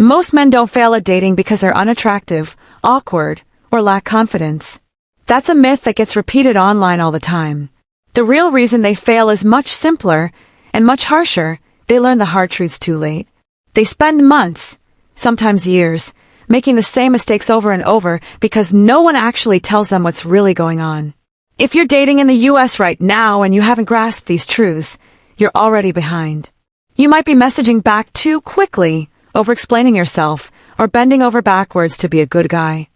Most men don't fail at dating because they're unattractive, awkward, or lack confidence. That's a myth that gets repeated online all the time. The real reason they fail is much simpler and much harsher. They learn the hard truths too late. They spend months, sometimes years, making the same mistakes over and over because no one actually tells them what's really going on. If you're dating in the US right now and you haven't grasped these truths, you're already behind. You might be messaging back too quickly, over-explaining yourself, or bending over backwards to be a good guy.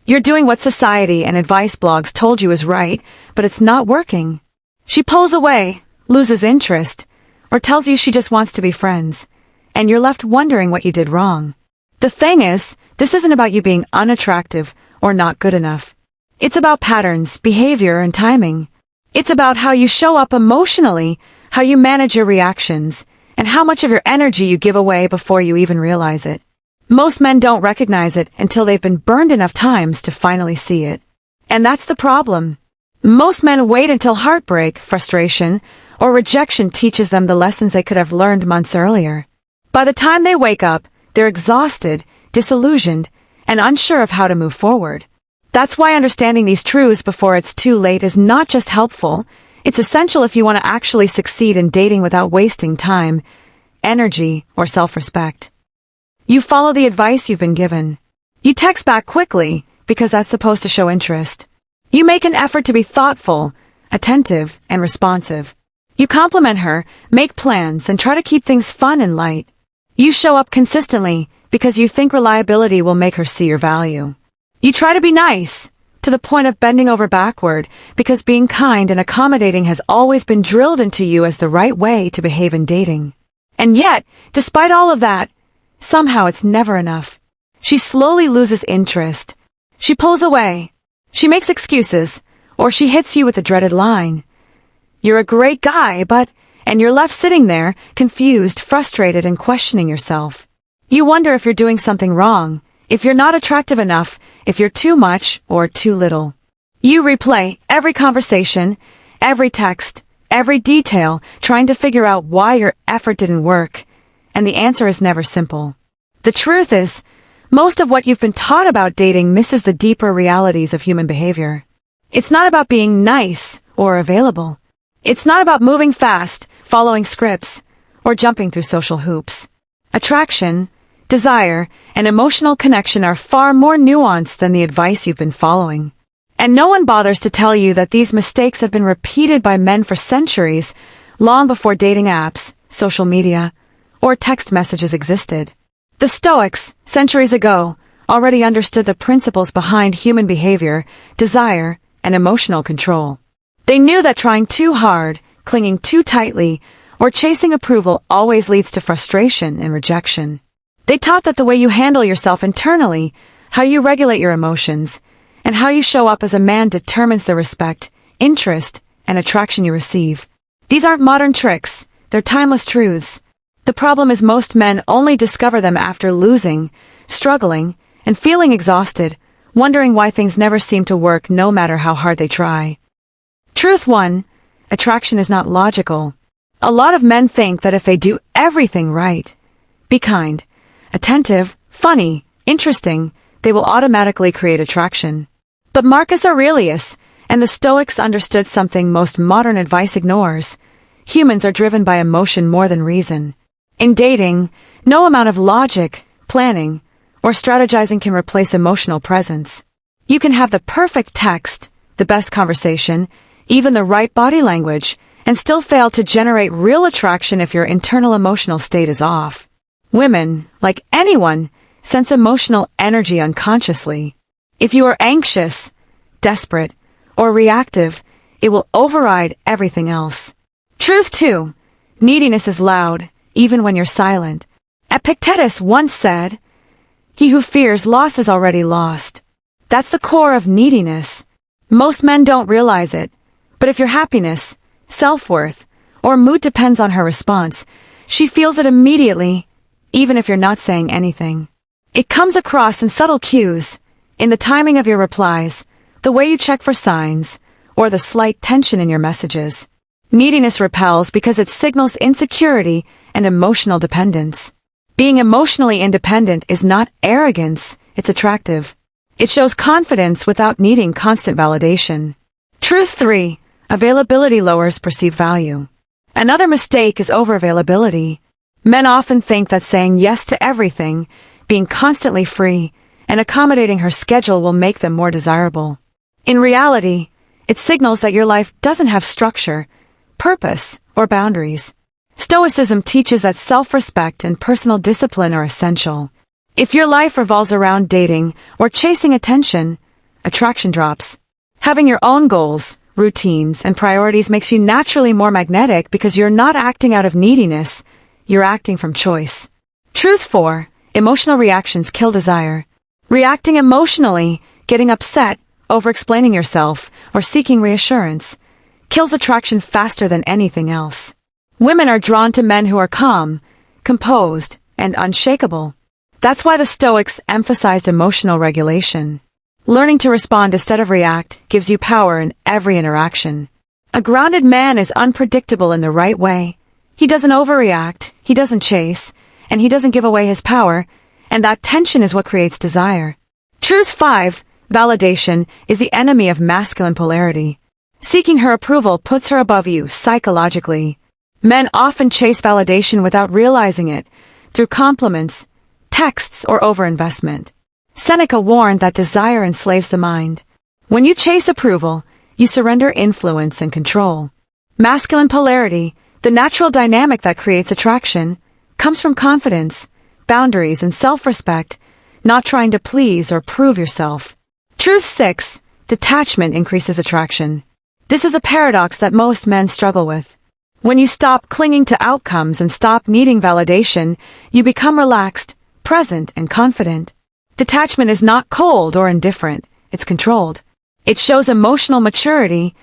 You're doing what society and advice blogs told you is right, but it's not working. She pulls away, loses interest, or tells you she just wants to be friends, and you're left wondering what you did wrong. The thing is, this isn't about you being unattractive or not good enough. It's about patterns, behavior, and timing. It's about how you show up emotionally, how you manage your reactions, and how much of your energy you give away before you even realize it. Most men don't recognize it until they've been burned enough times to finally see it. And that's the problem. Most men wait until heartbreak, frustration, or rejection teaches them the lessons they could have learned months earlier. By the time they wake up, they're exhausted, disillusioned, and unsure of how to move forward. That's why understanding these truths before it's too late is not just helpful, it's essential if you want to actually succeed in dating without wasting time, energy, or self-respect. You follow the advice you've been given. You text back quickly, because that's supposed to show interest. You make an effort to be thoughtful, attentive, and responsive. You compliment her, make plans, and try to keep things fun and light. You show up consistently, because you think reliability will make her see your value. You try to be nice, to the point of bending over backward, because being kind and accommodating has always been drilled into you as the right way to behave in dating. And yet, despite all of that, somehow it's never enough. She slowly loses interest. She pulls away. She makes excuses, or she hits you with the dreaded line. You're a great guy, and you're left sitting there, confused, frustrated, and questioning yourself. You wonder if you're doing something wrong, if you're not attractive enough, if you're too much or too little. You replay every conversation, every text, every detail, trying to figure out why your effort didn't work, and the answer is never simple. The truth is, most of what you've been taught about dating misses the deeper realities of human behavior. It's not about being nice or available. It's not about moving fast, following scripts, or jumping through social hoops. Attraction, desire, and emotional connection are far more nuanced than the advice you've been following. And no one bothers to tell you that these mistakes have been repeated by men for centuries, long before dating apps, social media, or text messages existed. The Stoics, centuries ago, already understood the principles behind human behavior, desire, and emotional control. They knew that trying too hard, clinging too tightly, or chasing approval always leads to frustration and rejection. They taught that the way you handle yourself internally, how you regulate your emotions, and how you show up as a man determines the respect, interest, and attraction you receive. These aren't modern tricks, they're timeless truths. The problem is most men only discover them after losing, struggling, and feeling exhausted, wondering why things never seem to work no matter how hard they try. Truth 1. Attraction is not logical. A lot of men think that if they do everything right, be kind, attentive, funny, interesting, they will automatically create attraction. But Marcus Aurelius and the Stoics understood something most modern advice ignores. Humans are driven by emotion more than reason. In dating, no amount of logic, planning, or strategizing can replace emotional presence. You can have the perfect text, the best conversation, even the right body language, and still fail to generate real attraction if your internal emotional state is off. Women, like anyone, sense emotional energy unconsciously. If you are anxious, desperate, or reactive, it will override everything else. Truth 2. Neediness is loud, even when you're silent. Epictetus once said, "He who fears loss is already lost." That's the core of neediness. Most men don't realize it, but if your happiness, self-worth, or mood depends on her response, she feels it immediately, even if you're not saying anything. It comes across in subtle cues, in the timing of your replies, the way you check for signs, or the slight tension in your messages. Neediness repels because it signals insecurity and emotional dependence. Being emotionally independent is not arrogance, it's attractive. It shows confidence without needing constant validation. Truth 3. Availability lowers perceived value. Another mistake is overavailability. Men often think that saying yes to everything, being constantly free, and accommodating her schedule will make them more desirable. In reality, it signals that your life doesn't have structure, purpose, or boundaries. Stoicism teaches that self-respect and personal discipline are essential. If your life revolves around dating or chasing attention, attraction drops. Having your own goals, routines, and priorities makes you naturally more magnetic because you're not acting out of neediness, you're acting from choice. Truth 4. Emotional reactions kill desire. Reacting emotionally, getting upset, over-explaining yourself, or seeking reassurance, kills attraction faster than anything else. Women are drawn to men who are calm, composed, and unshakable. That's why the Stoics emphasized emotional regulation. Learning to respond instead of react gives you power in every interaction. A grounded man is unpredictable in the right way. He doesn't overreact, he doesn't chase, and he doesn't give away his power, and that tension is what creates desire. Truth 5. Validation is the enemy of masculine polarity. Seeking her approval puts her above you psychologically. Men often chase validation without realizing it, through compliments, texts, or overinvestment. Seneca warned that desire enslaves the mind. When you chase approval, you surrender influence and control. Masculine polarity, the natural dynamic that creates attraction, comes from confidence, boundaries, and self-respect, not trying to please or prove yourself. Truth 6. Detachment increases attraction. This is a paradox that most men struggle with. When you stop clinging to outcomes and stop needing validation, you become relaxed, present, and confident. Detachment is not cold or indifferent, it's controlled. It shows emotional maturity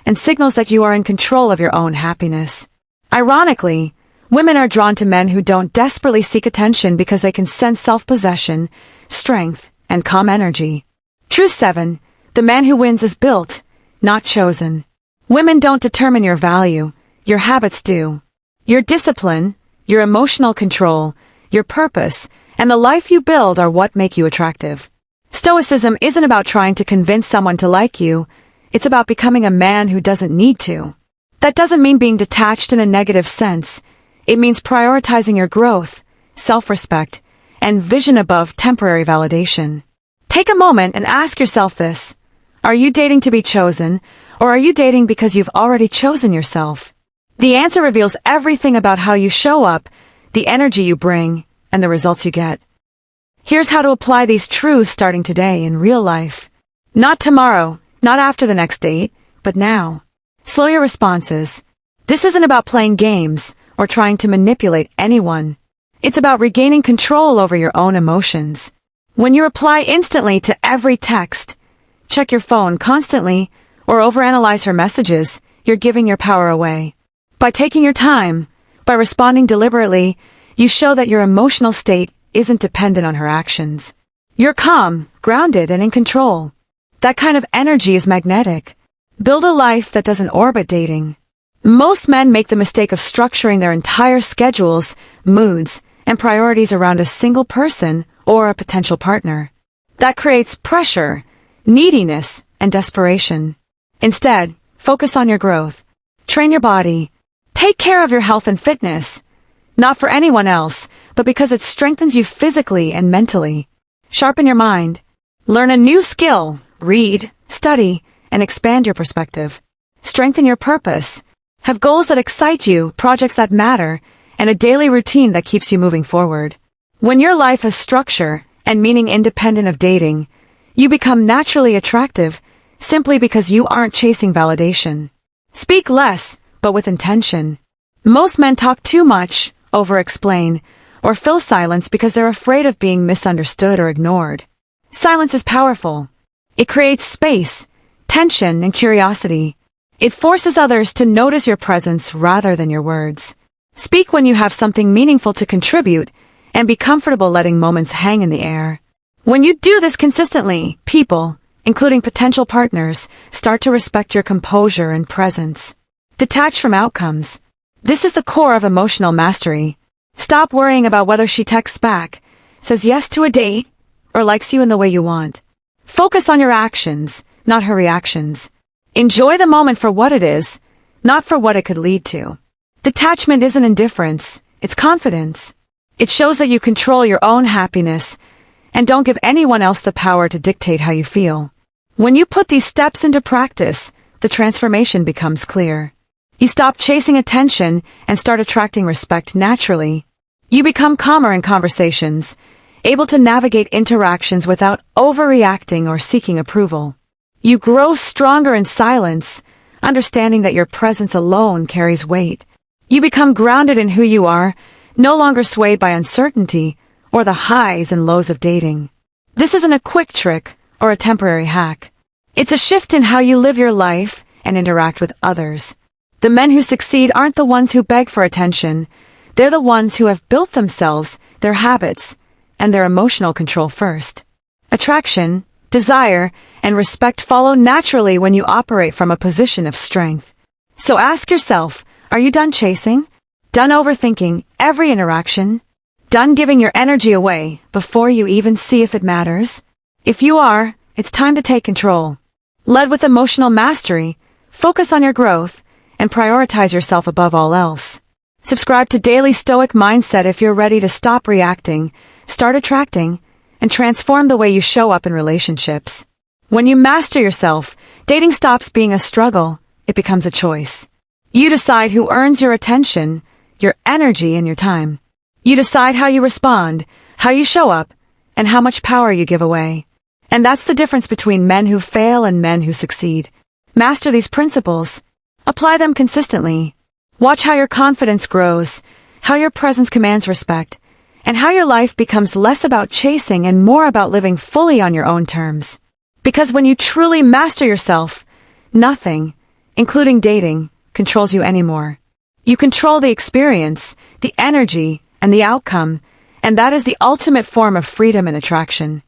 and signals that you are in control of your own happiness. Ironically, women are drawn to men who don't desperately seek attention because they can sense self-possession, strength, and calm energy. Truth 7. The man who wins is built, not chosen. Women don't determine your value, your habits do. Your discipline, your emotional control, your purpose, and the life you build are what make you attractive. Stoicism isn't about trying to convince someone to like you, it's about becoming a man who doesn't need to. That doesn't mean being detached in a negative sense. It means prioritizing your growth, self-respect, and vision above temporary validation. Take a moment and ask yourself this. Are you dating to be chosen, or are you dating because you've already chosen yourself? The answer reveals everything about how you show up, the energy you bring, and the results you get. Here's how to apply these truths starting today in real life. Not tomorrow, not after the next date, but now. Slow your responses. This isn't about playing games or trying to manipulate anyone. It's about regaining control over your own emotions. When you reply instantly to every text, check your phone constantly, or overanalyze her messages, you're giving your power away. By taking your time, by responding deliberately, you show that your emotional state isn't dependent on her actions. You're calm, grounded, and in control. That kind of energy is magnetic. Build a life that doesn't orbit dating. Most men make the mistake of structuring their entire schedules, moods, and priorities around a single person or a potential partner. That creates pressure, neediness, and desperation. Instead, focus on your growth. Train your body. Take care of your health and fitness. Not for anyone else, but because it strengthens you physically and mentally. Sharpen your mind. Learn a new skill. Read, study, and expand your perspective. Strengthen your purpose. Have goals that excite you, projects that matter, and a daily routine that keeps you moving forward. When your life has structure and meaning independent of dating, you become naturally attractive simply because you aren't chasing validation. Speak less, but with intention. Most men talk too much, over-explain, or fill silence because they're afraid of being misunderstood or ignored. Silence is powerful. It creates space, tension, and curiosity. It forces others to notice your presence rather than your words. Speak when you have something meaningful to contribute, and be comfortable letting moments hang in the air. When you do this consistently, people, including potential partners, start to respect your composure and presence. Detach from outcomes. This is the core of emotional mastery. Stop worrying about whether she texts back, says yes to a date, or likes you in the way you want. Focus on your actions, not her reactions. Enjoy the moment for what it is, not for what it could lead to. Detachment isn't indifference, it's confidence. It shows that you control your own happiness and don't give anyone else the power to dictate how you feel. When you put these steps into practice, the transformation becomes clear. You stop chasing attention and start attracting respect naturally. You become calmer in conversations, able to navigate interactions without overreacting or seeking approval. You grow stronger in silence, understanding that your presence alone carries weight. You become grounded in who you are, no longer swayed by uncertainty or the highs and lows of dating. This isn't a quick trick or a temporary hack. It's a shift in how you live your life and interact with others. The men who succeed aren't the ones who beg for attention. They're the ones who have built themselves, their habits, and their emotional control first. Attraction, desire, and respect follow naturally when you operate from a position of strength. So ask yourself, are you done chasing? Done overthinking every interaction? Done giving your energy away before you even see if it matters? If you are, it's time to take control. Led with emotional mastery, focus on your growth, and prioritize yourself above all else. Subscribe to Daily Stoic Mindset if you're ready to stop reacting, start attracting, and transform the way you show up in relationships. When you master yourself, dating stops being a struggle, it becomes a choice. You decide who earns your attention, your energy, and your time. You decide how you respond, how you show up, and how much power you give away. And that's the difference between men who fail and men who succeed. Master these principles. Apply them consistently. Watch how your confidence grows, how your presence commands respect, and how your life becomes less about chasing and more about living fully on your own terms. Because when you truly master yourself, nothing, including dating, controls you anymore. You control the experience, the energy, and the outcome, and that is the ultimate form of freedom and attraction.